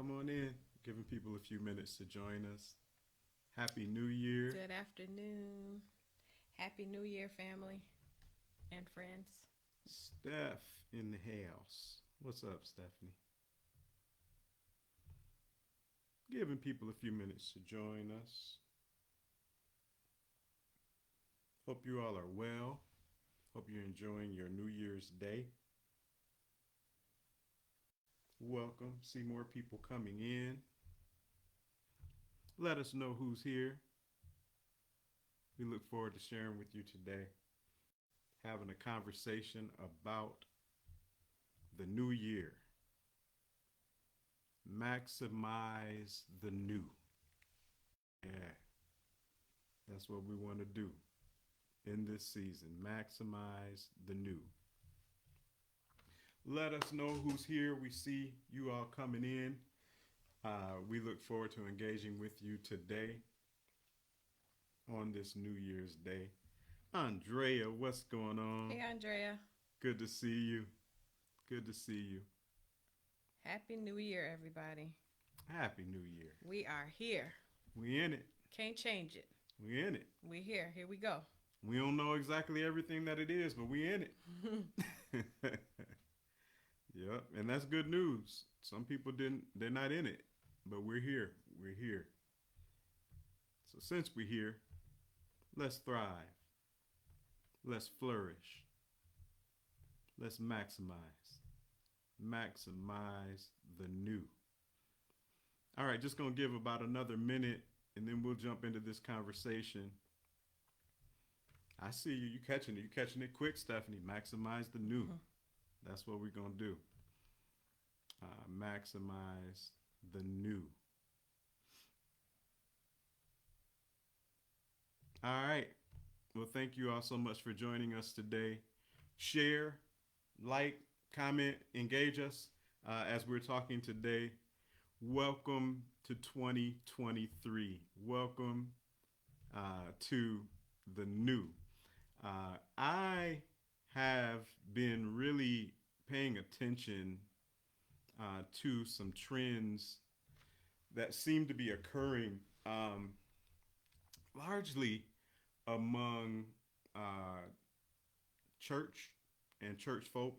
Come on in. Giving people a few minutes to join us. Happy New Year. Good afternoon. Happy New Year, family and friends. Steph in the house. What's up, Stephanie? Giving people a few minutes to join us. Hope you all are well. Hope you're enjoying your New Year's Day. Welcome. See more people coming in. Let us know who's here. We look forward to sharing with you today, having a conversation about the new year. Maximize the new. Yeah, that's what we want to do in this season. Maximize the new. Let us know who's here. We see you all coming in. We look forward to engaging with you today on this New Year's Day. Andrea, what's going on? Hey, Andrea. Good to see you. Good to see you. Happy New Year, everybody. Happy New Year. We are here. We in it. Can't change it. We in it. We here. Here we go. We don't know exactly everything that it is, but we in it. Yep, and that's good news. Some people they're not in it, but we're here. We're here. So since we're here, let's thrive. Let's flourish. Let's maximize. Maximize the new. All right, just going to give about another minute and then we'll jump into this conversation. I see you. You catching it. You catching it quick, Stephanie. Maximize the new. That's what we're going to do. Maximize the new. All right. Well, thank you all so much for joining us today. Share, like, comment, engage us as we're talking today. Welcome to 2023. Welcome to the new. I have been really paying attention to some trends that seem to be occurring largely among church and church folk.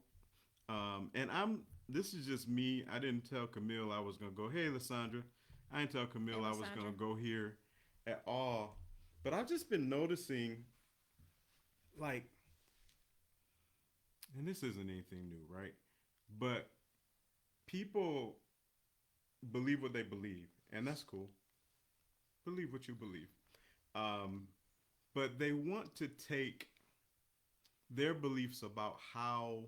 And this is just me. I didn't tell Camille I was going to go, hey, Lysandra. I didn't tell Camille Hey, I was going Lysandra. to go here at all. But I've just been noticing, like, and this isn't anything new, right? But people believe what they believe, and that's cool. Believe what you believe. Um, but they want to take their beliefs about how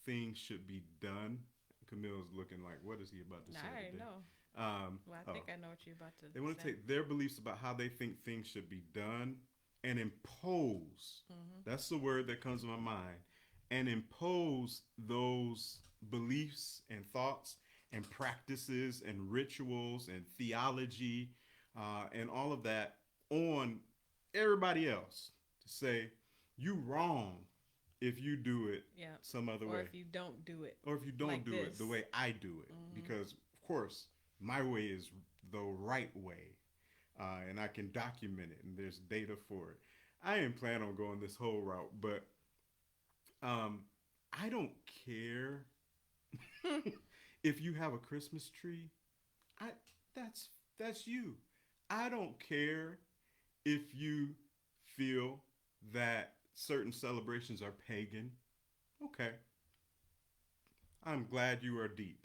things should be done. Camille's looking like, what is he about to I say already today? know. Well, I Oh, think I know what you're about to they want to say. take their beliefs about how they think things should be done and impose. That's the word that comes to my mind. And impose those beliefs and thoughts and practices and rituals and theology and all of that on everybody else to say, you wrong if you do it Yeah. some other Or way. if you don't do it Or if you don't like do it this. the way I do it. Because, of course, my way is the right way. And I can document it, and there's data for it. I ain't plan on going this whole route, but um, I don't care if you have a Christmas tree. I that's you. I don't care if you feel that certain celebrations are pagan. Okay, I'm glad you are deep.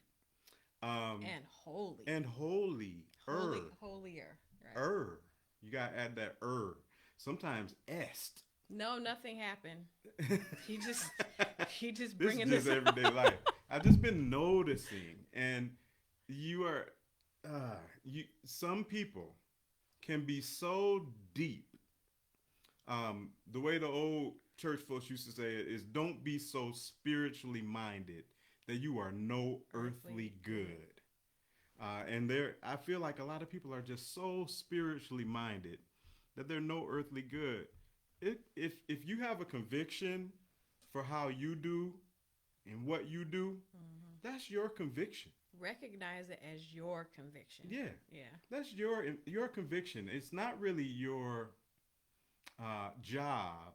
And holy. And holy, Holier. Right. er. You gotta add that er. Sometimes est. No, nothing happened. He just he just This is bringing just this everyday up. life. I've just been noticing, and you are, you. Some people can be so deep. The way the old church folks used to say it is, "Don't be so spiritually minded that you are no earthly good." And there, I feel like a lot of people are just so spiritually minded that they're no earthly good. If you have a conviction for how you do and what you do, that's your conviction. recognize it as your conviction. Yeah, Yeah. that's your conviction. It's not really your job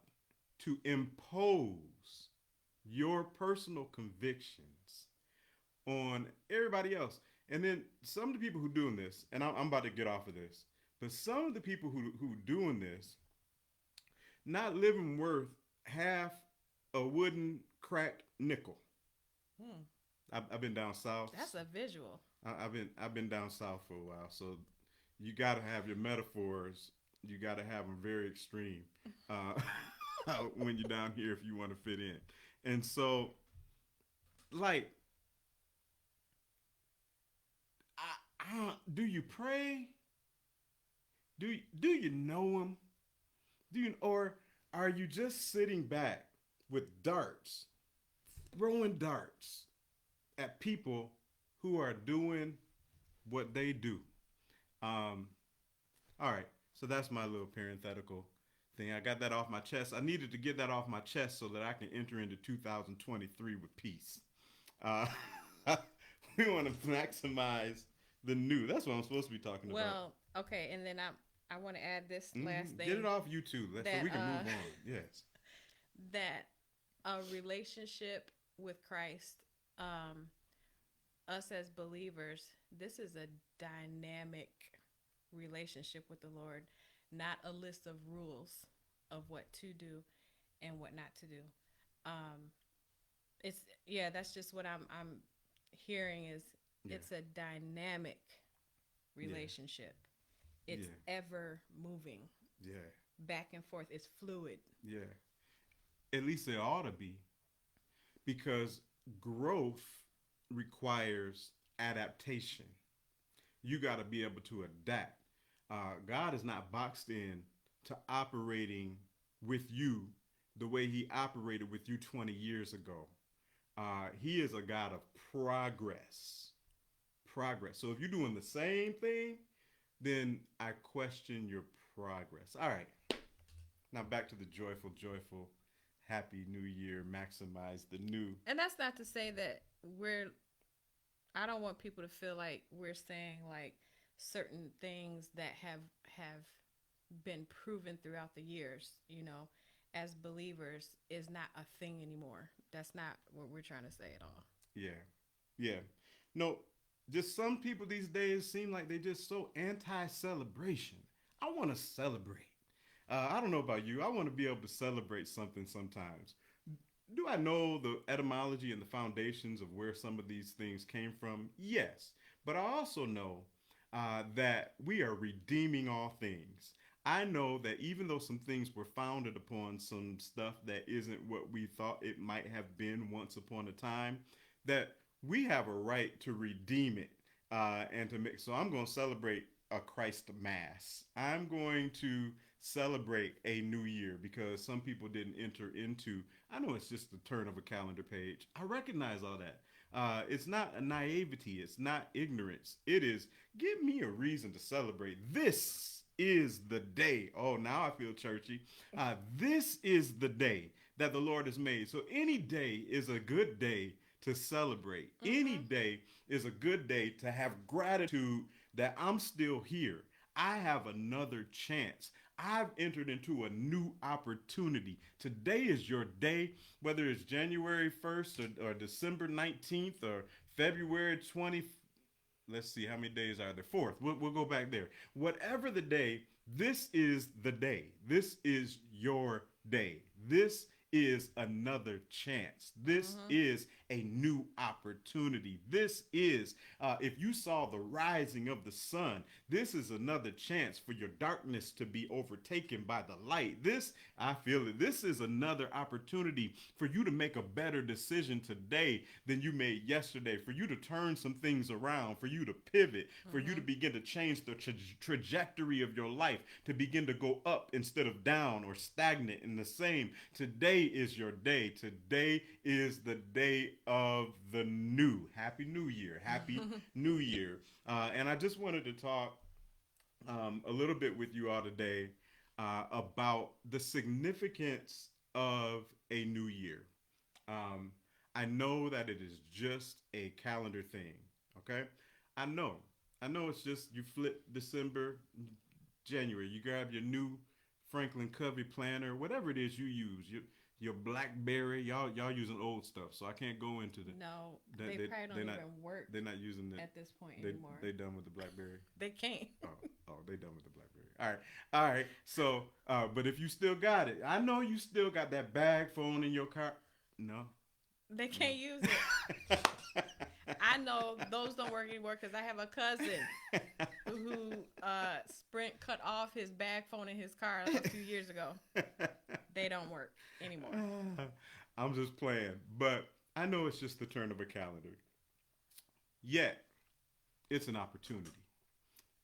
to impose your personal convictions on everybody else. And then some of the people who doing this, and I'm about to get off of this, but some of the people who doing this, not living worth half a wooden cracked nickel. Hmm. I've been down south. That's a visual. I've been down south for a while, so you got to have your metaphors. You got to have them very extreme uh, when you're down here if you want to fit in. And so, like, do you pray? Do you know him? Do you, or are you just sitting back with darts, throwing darts at people who are doing what they do? Um, all right, so that's my little parenthetical thing. I got that off my chest. I needed to get that off my chest so that I can enter into 2023 with peace. Uh, we want to maximize the new. That's what I'm supposed to be talking about. Well, okay, and then I want to add this last thing. Get it off YouTube so that, we can move on. Yes. That a relationship with Christ, us as believers, this is a dynamic relationship with the Lord, not a list of rules of what to do and what not to do. Um, it's that's just what I'm hearing is it's a dynamic relationship. It's ever moving. Yeah. Back and forth. It's fluid. Yeah. At least it ought to be. Because growth requires adaptation. You got to be able to adapt. God is not boxed in to operating with you the way he operated with you 20 years ago. He is a God of progress. Progress. So if you're doing the same thing, then I question your progress. All right. Now back to the joyful, happy new year, maximize the new. And that's not to say that I don't want people to feel like we're saying like certain things that have been proven throughout the years, as believers is not a thing anymore. That's not what we're trying to say at all. Yeah. Yeah. No, just some people these days seem like they're just so anti-celebration. I want to celebrate. I don't know about you. I want to be able to celebrate something sometimes. Do I know the etymology and the foundations of where some of these things came from? Yes. But I also know that we are redeeming all things. I know that even though some things were founded upon some stuff that isn't what we thought it might have been once upon a time, that we have a right to redeem it and to make. So I'm going to celebrate a Christ Mass. I'm going to celebrate a new year because some people didn't enter into. I know it's just the turn of a calendar page. I recognize all that. It's not a naivety. It's not ignorance. It is give me a reason to celebrate. This is the day. Oh, now I feel churchy. This is the day that the Lord has made. So any day is a good day to celebrate. Any day is a good day to have gratitude that I'm still here. I have another chance. I've entered into a new opportunity. Today is your day, whether it's January 1st or December 19th or February 20th. Let's see, how many days are there? 4th. We'll go back there. Whatever the day, this is the day. This is your day. This is another chance. This is a new opportunity. This is, if you saw the rising of the sun, this is another chance for your darkness to be overtaken by the light. I feel it. This is another opportunity for you to make a better decision today than you made yesterday, for you to turn some things around, for you to pivot, for you to begin to change the trajectory of your life, to begin to go up instead of down or stagnant in the same. Today is your day. Today is the day of the new. Happy New Year. Happy New Year. And I just wanted to talk a little bit with you all today about the significance of a new year. I know that it is just a calendar thing. Okay, I know. I know it's just you flip December, January. You grab your new Franklin Covey planner, whatever it is you use. Your BlackBerry. Y'all using old stuff, so I can't go into the. No, They, they they probably don't they're not even work they're not using it. at this point They anymore. they done with the BlackBerry. They can't. Oh, they done with the BlackBerry. All right. So, but if you still got it, I know you still got that bag phone in your car. No, They no. can't use it. I know those don't work anymore because I have a cousin who Sprint cut off his bag phone in his car a few years ago. They don't work anymore. I'm just playing, but I know it's just the turn of a calendar. Yet, it's an opportunity.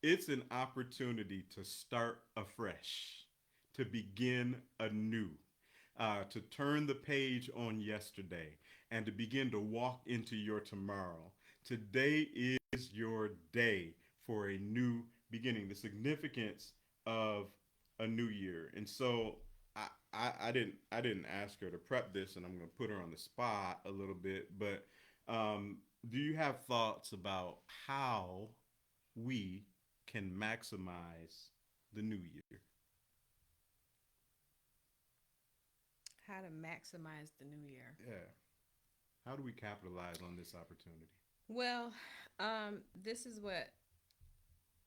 It's an opportunity to start afresh, to begin anew, to turn the page on yesterday, and to begin to walk into your tomorrow. Today is your day for a new beginning, the significance of a new year. And so I didn't ask her to prep this, and I'm going to put her on the spot a little bit. But do you have thoughts about how we can maximize the new year? How to maximize the new year. Yeah. How do we capitalize on this opportunity? Well, this is what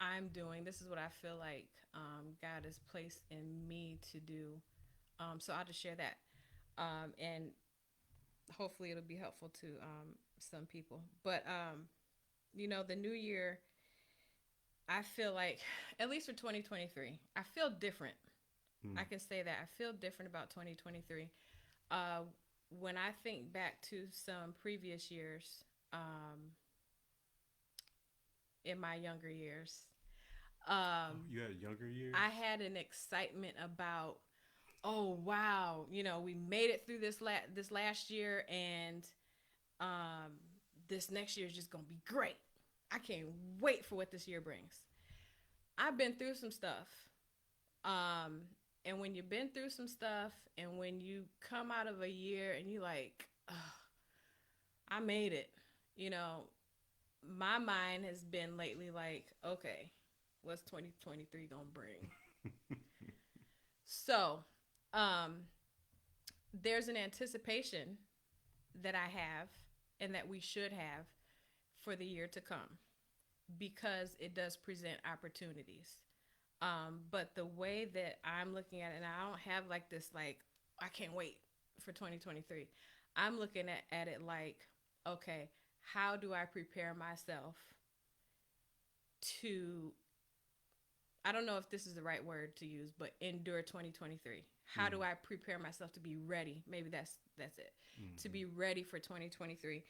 I'm doing. This is what I feel like God has placed in me to do. So I'll just share that. And hopefully it'll be helpful to some people. But, the new year, I feel like, at least for 2023, I feel different. I can say that. I feel different about 2023. When I think back to some previous years, in my younger years, You had younger years? I had an excitement about, oh wow, we made it through this last year, and this next year is just gonna be great. I can't wait for what this year brings. I've been through some stuff, and when you've been through some stuff, and when you come out of a year and you like, oh, I made it, you know, my mind has been lately like, okay, what's 2023 gonna bring? So, there's an anticipation that I have and that we should have for the year to come because it does present opportunities. But the way that I'm looking at it, and I don't have like this, like, I can't wait for 2023. I'm looking at it like, okay, how do I prepare myself to, I don't know if this is the right word to use, but endure 2023. How do I prepare myself to be ready? Maybe that's it. To be ready for 2023.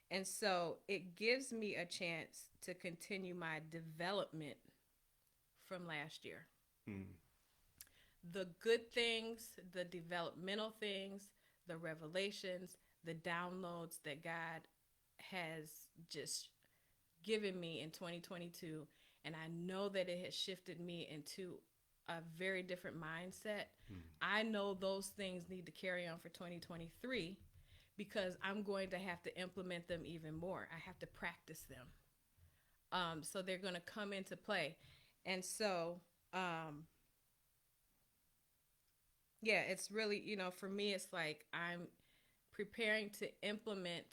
And so it gives me a chance to continue my development from last year. The good things, the developmental things, the revelations, the downloads that God has just given me in 2022. And I know that it has shifted me into a very different mindset. I know those things need to carry on for 2023 because I'm going to have to implement them even more. I have to practice them. So they're going to come into play. And so, yeah, it's really, for me, it's like I'm preparing to implement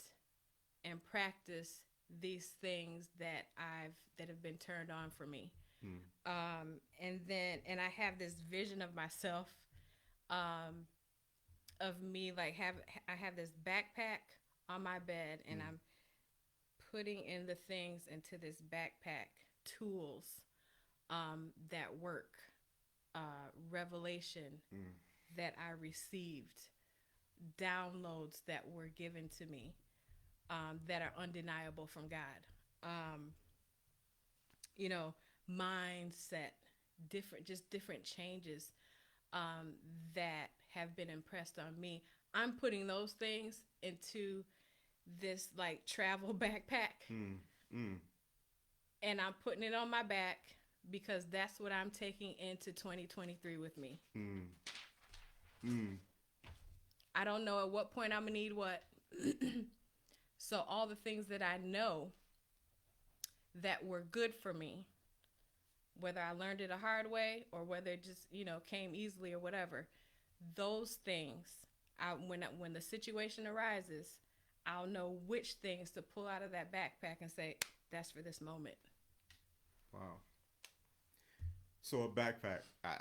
and practice these things that have been turned on for me. And I have this vision of myself, of me, like I have this backpack on my bed, and I'm putting in the things into this backpack, tools that work, revelation that I received, downloads that were given to me, that are undeniable from God. Mindset, different changes that have been impressed on me. I'm putting those things into this like travel backpack, and I'm putting it on my back because that's what I'm taking into 2023 with me. I don't know at what point I'm gonna need what. So all the things that I know that were good for me, whether I learned it a hard way or whether it just, came easily or whatever. Those things, when the situation arises, I'll know which things to pull out of that backpack and say, that's for this moment. Wow. So a backpack, I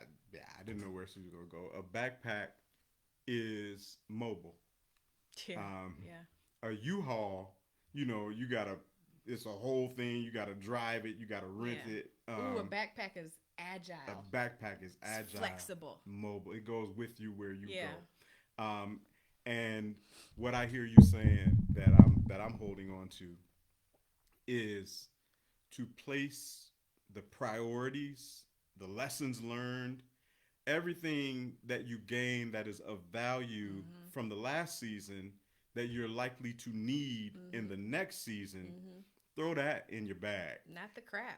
didn't know where she was gonna go. A backpack is mobile. Yeah. Um, Yeah. a U-Haul, you gotta, it's a whole thing. You gotta drive it. You gotta rent Yeah. it. Ooh, a backpack is agile. A backpack is agile, It's flexible, mobile. It goes with you where you yeah. go. And what I hear you saying that I'm holding on to is to place the priorities, the lessons learned, everything that you gain that is of value from the last season that you're likely to need in the next season. Throw that in your bag. Not the crap.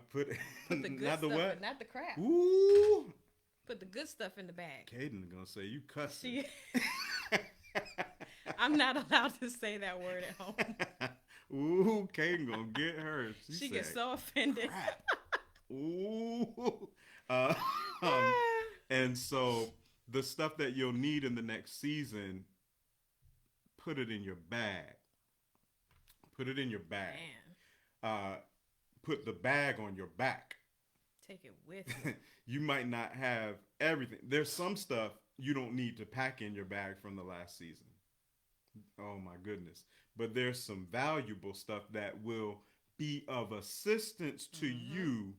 Put the good not the stuff, what? but not the crap. Ooh. Put the good stuff in the bag. Caden gonna say you cussing. I'm not allowed to say that word at home. Ooh, Caden gonna get her. She gets so offended. Crap. Ooh. And so the stuff that you'll need in the next season, put it in your bag. Put it in your bag. Man. Put the bag on your back. Take it with you. You might not have everything. There's some stuff you don't need to pack in your bag from the last season. Oh my goodness. But there's some valuable stuff that will be of assistance to you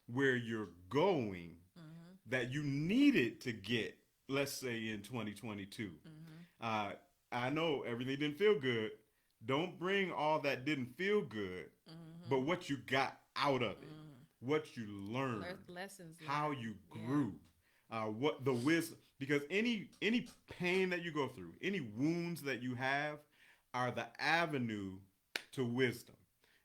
where you're going that you needed to get, let's say in 2022. I know everything didn't feel good. Don't bring all that didn't feel good, but what you got out of it, what you learned, lessons, how you grew, what the wisdom. Because any pain that you go through, any wounds that you have, are the avenue to wisdom.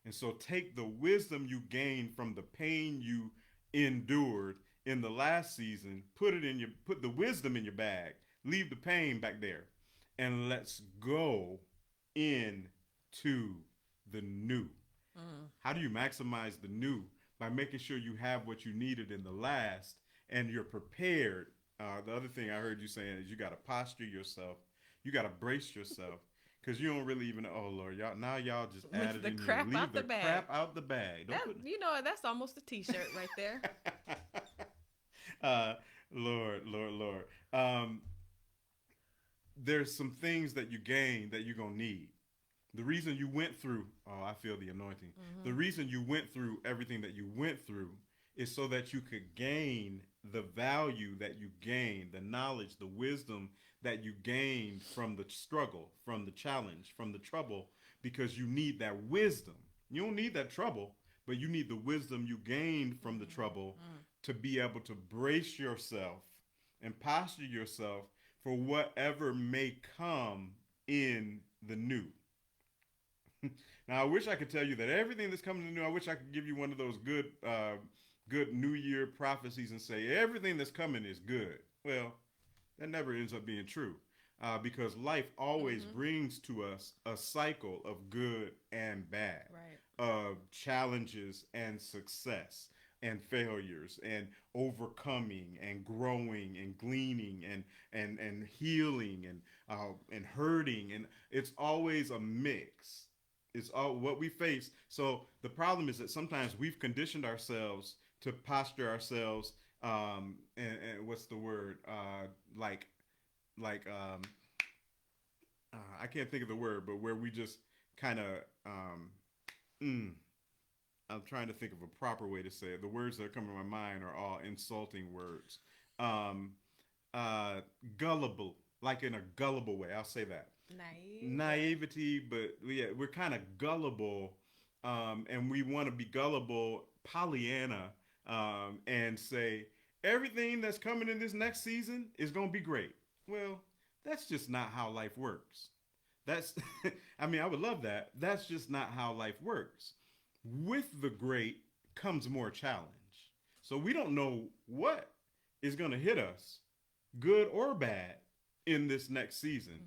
And so take the wisdom you gained from the pain you endured in the last season, put the wisdom in your bag, leave the pain back there, and let's go into the new. How do you maximize the new? By making sure you have what you needed in the last and you're prepared. The other thing I heard you saying is you got to posture yourself. You got to brace yourself because you don't really even know. Oh, Lord, y'all just added the in crap here. out the bag. Crap out the bag. That's almost a T-shirt right there. Lord. There's some things that you gain that you're going to need. The reason you went through, I feel the anointing. The reason you went through everything that you went through is so that you could gain the value that you gained, the knowledge, the wisdom that you gained from the struggle, from the challenge, from the trouble, because you need that wisdom. You don't need that trouble, but you need the wisdom you gained from the trouble to be able to brace yourself and posture yourself for whatever may come in the new. Now, I wish I could tell you that everything that's coming in the new, I wish I could give you one of those good New Year prophecies and say everything that's coming is good. Well, that never ends up being true because life always brings to us a cycle of good and bad, of challenges and success and failures and overcoming and growing and gleaning and healing and hurting, and it's always a mix. It's all what we face. So the problem is that sometimes we've conditioned ourselves to posture ourselves, and what's the word? I can't think of the word, but where we just kind of, I'm trying to think of a proper way to say it. The words that are coming to my mind are all insulting words. Gullible, like in a gullible way. I'll say that. Naivety, but we're kind of gullible, and we want to be gullible, Pollyanna, and say everything that's coming in this next season is going to be great. Well, that's just not how life works. I would love that. That's just not how life works. With the great comes more challenge. So we don't know what is going to hit us, good or bad, in this next season.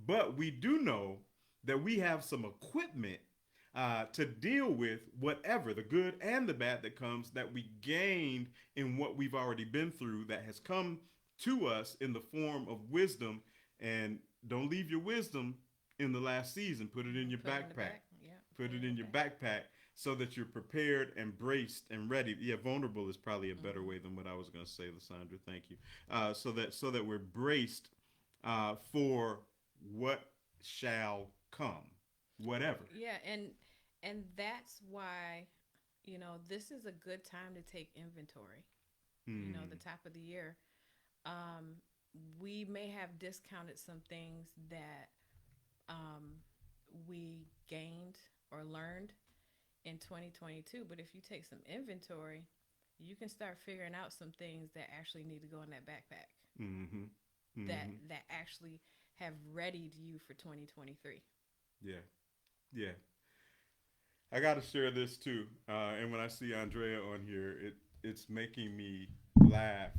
But we do know that we have some equipment to deal with whatever the good and the bad that comes that we gained in what we've already been through that has come to us in the form of wisdom. And don't leave your wisdom in the last season. Put it in your Put it in the backpack. back. Yeah. Put Put it it in in the your back. backpack so that you're prepared and braced and ready. Yeah, vulnerable is probably a better Hmm. way than what I was going to say, Lysandra. Thank you. So that we're braced for what shall come, whatever. Yeah, and that's why, this is a good time to take inventory. The Hmm. top of the year. Um, we may have discounted some things that um, we gained or learned in 2022, but if you take some inventory, you can start figuring out some things that actually need to go in that backpack Mm-hmm. that Mm-hmm. that actually have readied you for 2023. Yeah. Yeah. I got to share this too. And when I see Andrea on here, it's making me laugh.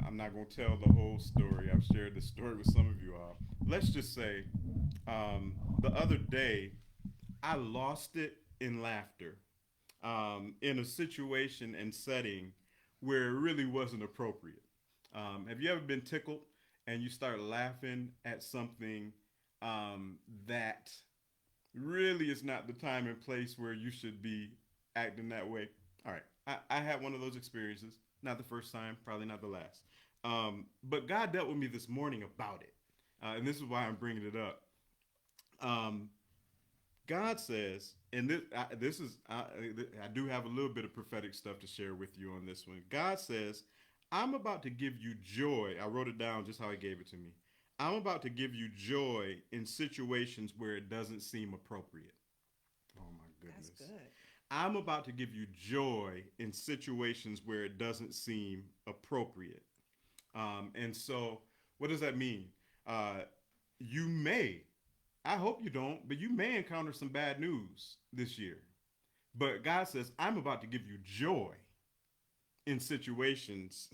I'm not going to tell the whole story. I've shared the story with some of you all. Let's just say the other day, I lost it in laughter in a situation and setting where it really wasn't appropriate. Have you ever been tickled and you start laughing at something that really is not the time and place where you should be acting that way? All right, I had one of those experiences. Not the first time, probably not the last. But God dealt with me this morning about it, and this is why I'm bringing it up. Um, God says, and I do have a little bit of prophetic stuff to share with you on this one. God says, I'm about to give you joy. I wrote it down just how He gave it to me. I'm about to give you joy in situations where it doesn't seem appropriate. Oh my That's goodness. good. I'm about to give you joy in situations where it doesn't seem appropriate. And so, what does that mean? Uh, you may, I hope you don't, but you may encounter some bad news this year. But God says, I'm about to give you joy in situations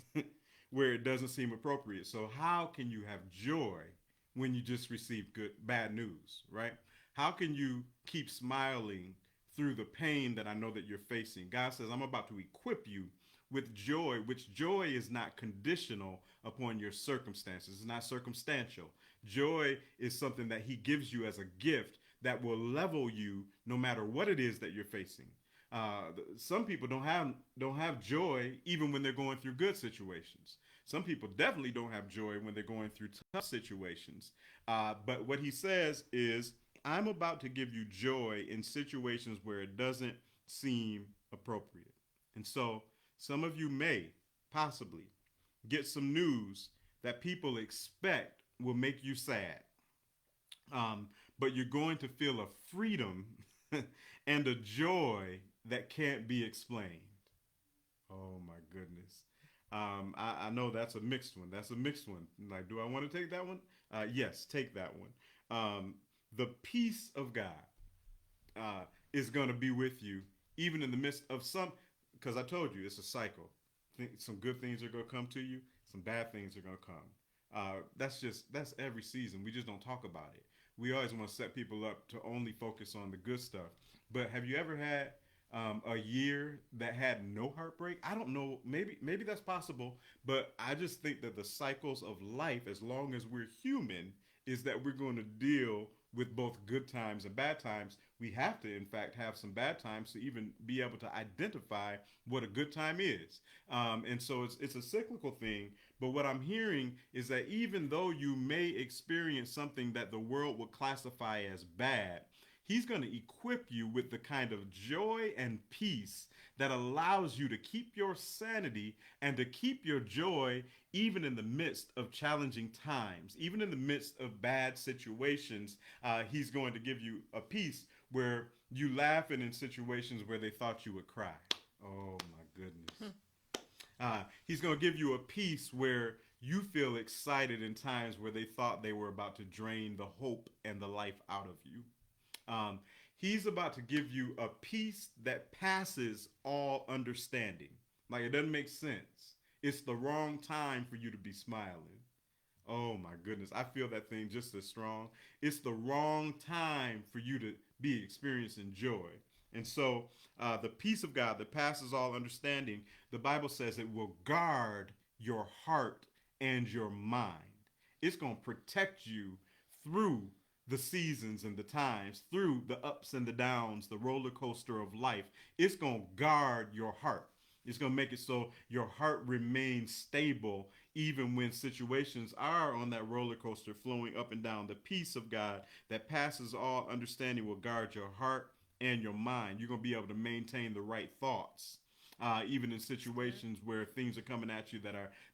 where it doesn't seem appropriate. So how can you have joy when you just received bad news, right? How can you keep smiling through the pain that I know that you're facing? God says, I'm about to equip you with joy, which joy is not conditional upon your circumstances. It's not circumstantial. Joy is something that He gives you as a gift that will level you no matter what it is that you're facing. Some people don't have joy even when they're going through good situations. Some people definitely don't have joy when they're going through tough situations. But what He says is, I'm about to give you joy in situations where it doesn't seem appropriate. And so some of you may possibly get some news that people expect will make you sad. But you're going to feel a freedom and a joy that can't be explained. Oh my goodness. I know that's a mixed one. That's a mixed one. Like, do I want to take that one? Yes, take that one. The peace of God is going to be with you, even in the midst of some, because I told you it's a cycle. Some good things are going to come to you, some bad things are going to come. That's every season. We just don't talk about it. We always want to set people up to only focus on the good stuff. But have you ever had a year that had no heartbreak? I don't know. Maybe that's possible. But I just think that the cycles of life, as long as we're human, is that we're going to deal with both good times and bad times. We have to, in fact, have some bad times to even be able to identify what a good time is. And so it's a cyclical thing. But what I'm hearing is that even though you may experience something that the world would classify as bad, He's going to equip you with the kind of joy and peace that allows you to keep your sanity and to keep your joy even in the midst of challenging times, even in the midst of bad situations. He's going to give you a peace where you laughing in situations where they thought you would cry. Oh my goodness. He's going to give you a peace where you feel excited in times where they thought they were about to drain the hope and the life out of you. Um, he's about to give you a peace that passes all understanding. Like, it doesn't make sense. It's the wrong time for you to be smiling. Oh my goodness. I feel that thing just as strong. It's the wrong time for you be experiencing joy. And so, the peace of God that passes all understanding, the Bible says it will guard your heart and your mind. It's going to protect you through the seasons and the times, through the ups and the downs, the roller coaster of life. It's going to guard your heart. It's going to make it so your heart remains stable even when situations are on that roller coaster flowing up and down. The peace of God that passes all understanding will guard your heart and your mind. You're going to be able to maintain the right thoughts. Even in situations where things are coming at you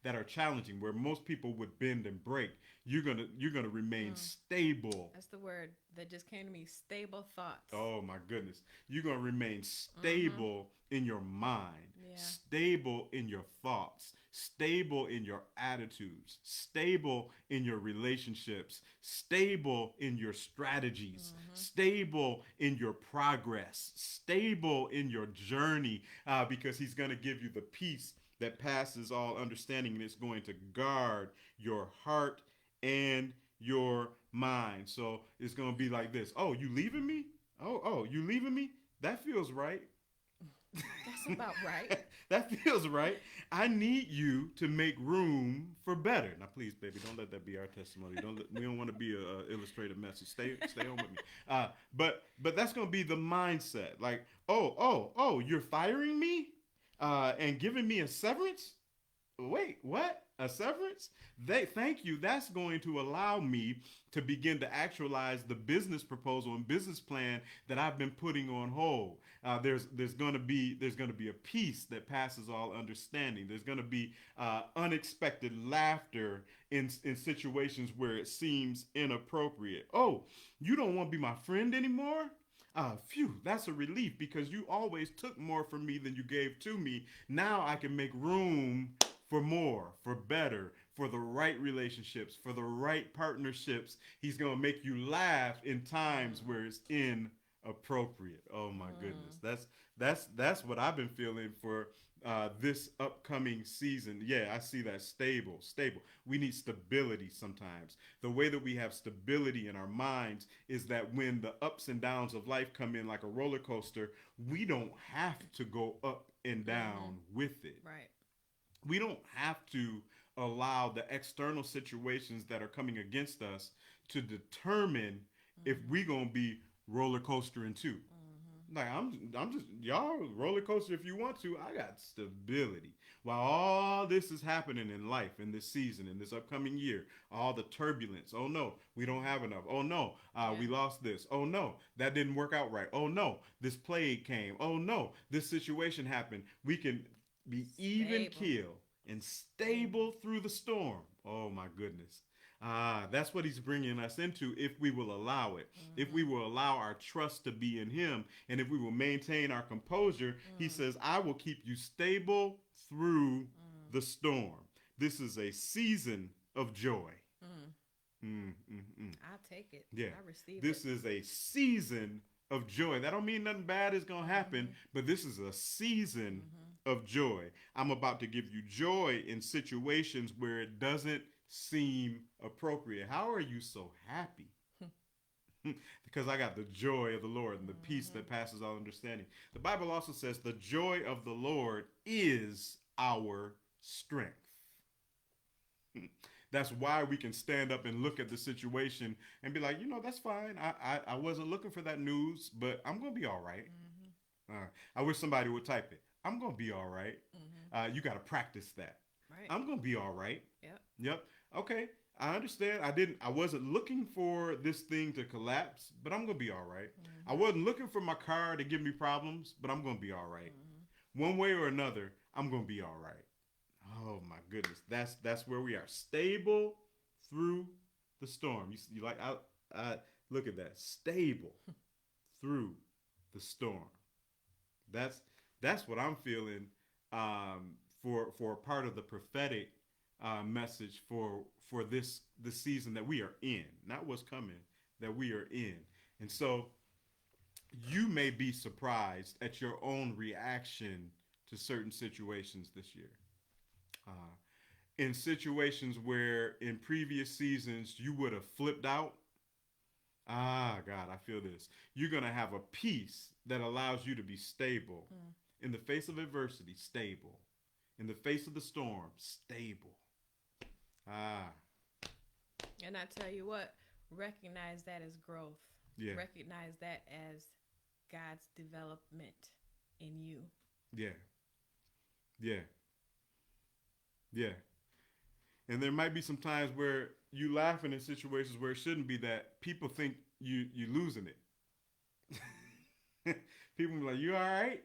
that are challenging, where most people would bend and break, you're gonna remain stable. That's the word that just came to me. Stable thoughts. Oh my goodness. You're going to remain Mm-hmm. stable in your mind, Yeah. stable in your thoughts, stable in your attitudes, stable in your relationships, stable in your strategies, Mm-hmm. stable in your progress, stable in your journey, because He's going to give you the peace that passes all understanding, and it's going to guard your heart and your mind. So it's going to be like this. Oh, you leaving me? Oh, you leaving me? That feels right. That's about right. That feels right. I need you to make room for better. Now, please, baby, don't let that be our testimony. We don't want to be a illustrated message. Stay on with me. But that's gonna be the mindset. Like, oh, you're firing me, and giving me a severance. Wait, what? A severance? Thank you. That's going to allow me to begin to actualize the business proposal and business plan that I've been putting on hold. There's going to be a peace that passes all understanding. There's going to be unexpected laughter in situations where it seems inappropriate. Oh, you don't want to be my friend anymore? Phew, that's a relief because you always took more from me than you gave to me. Now I can make room for more, for better, for the right relationships, for the right partnerships. He's going to make you laugh in times where it's inappropriate. Oh my goodness. That's what I've been feeling for this upcoming season. Yeah, I see that stable. We need stability sometimes. The way that we have stability in our minds is that when the ups and downs of life come in like a roller coaster, we don't have to go up and Mm-hmm. down with it. Right. We don't have to allow the external situations that are coming against us to determine if Mm-hmm. we're gonna be roller coastering too. Mm-hmm. Like I'm just y'all roller coaster if you want to. I got stability. While all this is happening in life in this season, in this upcoming year, all the turbulence. Oh no, we don't have enough. Oh no, Yeah. we lost this. Oh no, that didn't work out right. Oh no, this plague came. Oh no, this situation happened. We can be even Stable. keel and Mm-hmm. stable through the storm. Oh my goodness. That's what he's bringing us into if we will allow it. If we Mm-hmm. will allow our trust to be in him, and if we will maintain our composure, he Mm-hmm. says, I will keep you stable through Mm-hmm. the storm. This is a season of joy. Mm-hmm. Mm, mm, mm. I'll take it. Yeah, I receive it. this is a season of joy. That don't mean nothing bad is gonna happen, Mm-hmm. but this is a season Mm-hmm. of joy. I'm about to give you joy in situations where it doesn't seem appropriate. How are you so happy? Because I got the joy of the Lord and the peace Mm-hmm. that passes all understanding. The Bible also says the joy of the Lord is our strength. That's why we can stand up and look at the situation and be like, that's fine. I wasn't looking for that news, but I'm going to be all right. Mm-hmm. I wish somebody would type it. I'm going to be all right. Mm-hmm. You got to practice that. Right. I'm going to be all right. Yep. Yep. Okay. I understand. I wasn't looking for this thing to collapse, but I'm going to be all right. I Mm-hmm. wasn't looking for my car to give me problems, but I'm going to be all right. Mm-hmm. One way or another, I'm going to be all right. Oh my goodness, that's where we are, stable through the storm. You like I look at that, stable through the storm. That's that's what I'm feeling, for a part of the prophetic message for this season that we are in, not what's coming, that we are in, and so you may be surprised at your own reaction to certain situations this year. Uh, in situations where in previous seasons you would have flipped out, Ah, God, I feel this. You're going to have a peace that allows you to be stable. Mm. In the face of adversity, stable. In the face of the storm, stable. Ah, And I tell you what, recognize that as growth. yeah, Recognize that as God's development in you. yeah, yeah, yeah. And there might be some times where you laughing in situations where it shouldn't be that people think you losing it. People be like, "You all right?"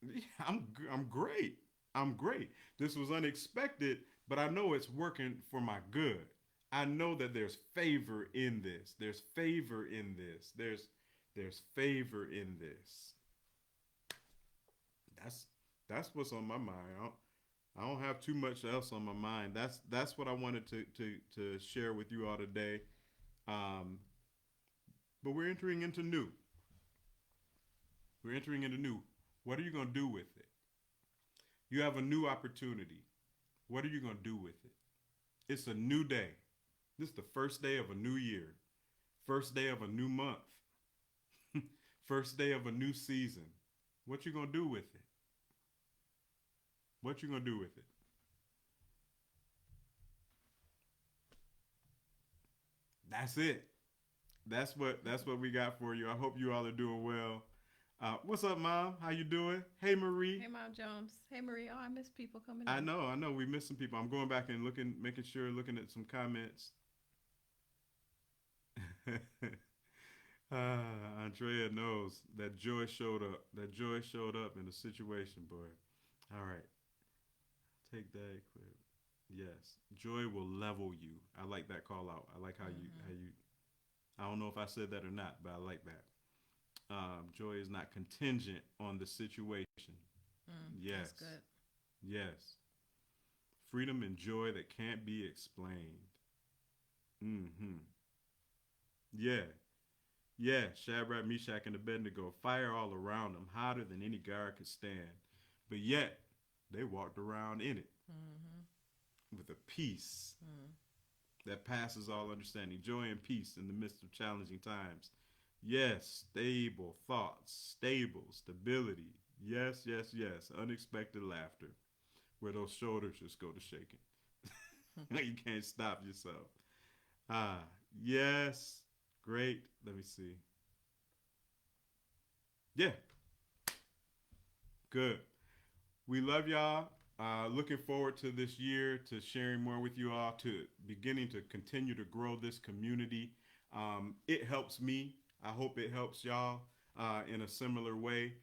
Yeah, I'm great. I'm great. This was unexpected, but I know it's working for my good. I know that there's favor in this. There's favor in this. There's favor in this. That's that's what's on my mind. I don't have too much else on my mind. That's what I wanted to share with you all today. Um, but we're entering into new. We're entering into new. What are you going to do with it? You have a new opportunity. What are you going to do with it? It's a new day. This is the first day of a new year, first day of a new month, first day of a new season. What you going to do with it? What you going to do with it? That's it. That's what we got for you. I hope you all are doing well. What's up, Mom? How you doing? Hey, Marie. Hey, Mom Jones. Hey, Marie. Oh, I miss people coming I in. know, I know. We missed some people. I'm going back and looking, making sure, looking at some comments. Andrea knows that joy showed up. That joy showed up in the situation, boy. All right, take that. Quick. Yes, joy will level you. I like that call out. I like how Mm-hmm. you. I don't know if I said that or not, but I like that. Joy is not contingent on the situation. That's Yes, good. yes. Freedom and joy that can't be explained. Mm-hmm. Yeah, yeah. Shadrach, Meshach, and Abednego, fire all around them, hotter than any guard could stand. But yet, they walked around in it Mm-hmm. with a peace Mm. that passes all understanding, joy and peace in the midst of challenging times. Yes, stable thoughts, stable stability. Yes, yes, yes. Unexpected laughter, where those shoulders just go to shaking. You can't stop yourself. Ah, yes. Great. Let me see. Yeah, good. We love y'all. Looking forward to this year, to sharing more with you all, to beginning to continue to grow this community. It helps me. I hope it helps y'all in a similar way.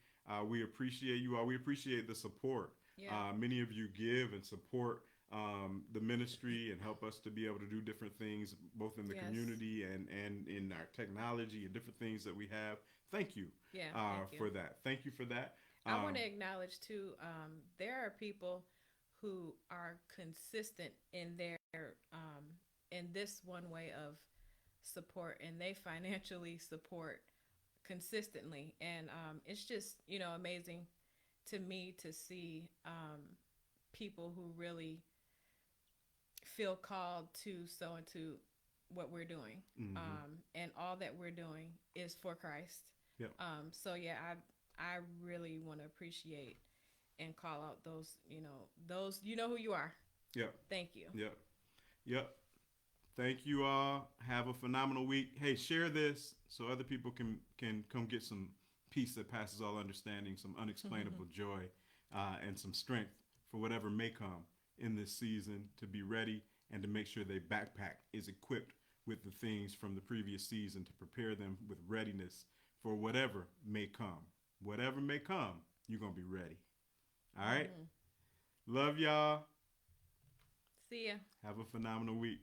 We appreciate you all. We appreciate the support. Yeah. Many of you give and support the ministry and help us to be able to do different things, both in the Yes. community and in our technology and different things that we have. Thank you Yeah. Thank you. for that. Thank you for that. I want Um, to acknowledge too. There are people who are consistent in their um, in this one way of support, and they financially support consistently, and it's just amazing to me to see people who really feel called to so into what we're doing, mhm. and all that we're doing is for Christ. Yep. So yeah, I really want to appreciate and call out those who you are. Yep. Thank you. Yep. Yep. Thank you all. Have a phenomenal week. Hey, share this so other people can come get some peace that passes all understanding, some unexplainable joy, and some strength for whatever may come in this season to be ready and to make sure their backpack is equipped with the things from the previous season to prepare them with readiness for whatever may come. Whatever may come, you're gonna be ready. All right. Mm-hmm. Love y'all. See ya. Have a phenomenal week.